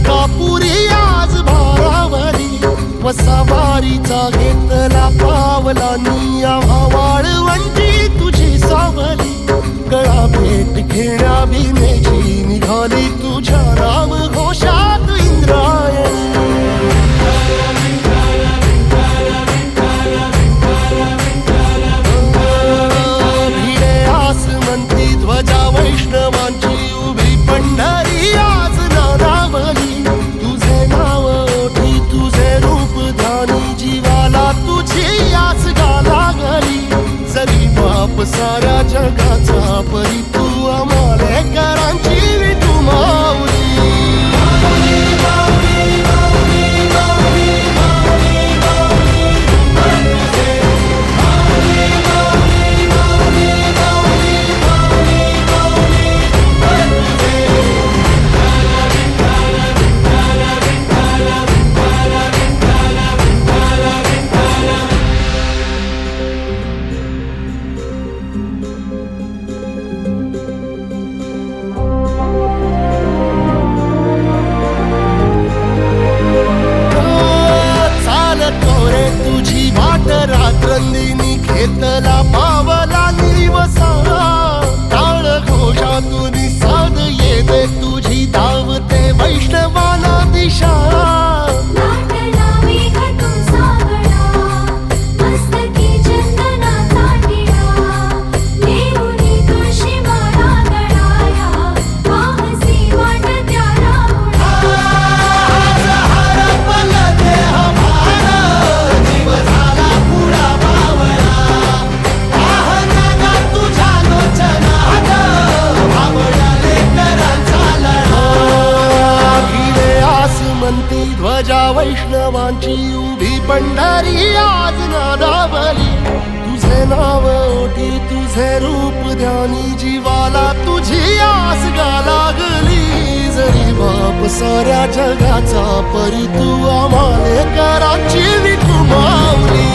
अंकापुरी आज भारावरी वसावारीचा घेतला पावला निया वाळवंटी तुझी सावली गळा भेट घेण्या भीमेची निघाली तुझ्या राम घोषात इंद्रायणी भिडे आसमंती ध्वजा वैष्णवांची उभी पंढरी आज नादावली तुझे नाव ओठी तुझे रूप ध्यानी जीवाला तुझी आस गाला गली जरी बाप साऱ्या जगाचा परी तू आमालेकरांची विठू माऊली रात्रंदिनी घेतला पावला निवसा टाळ घोषातून साध येते तुझी धावते वैष्णवाला दिशा ध्वजा वैष्णवांची उभी पंढरी आज नादावली तुझे नाव ओठी तुझे रूप ध्यानी जीवाला तुझी आस गा लागली जरी बाप साऱ्या जगाचा परी तू आमालेकरांची विठू माऊली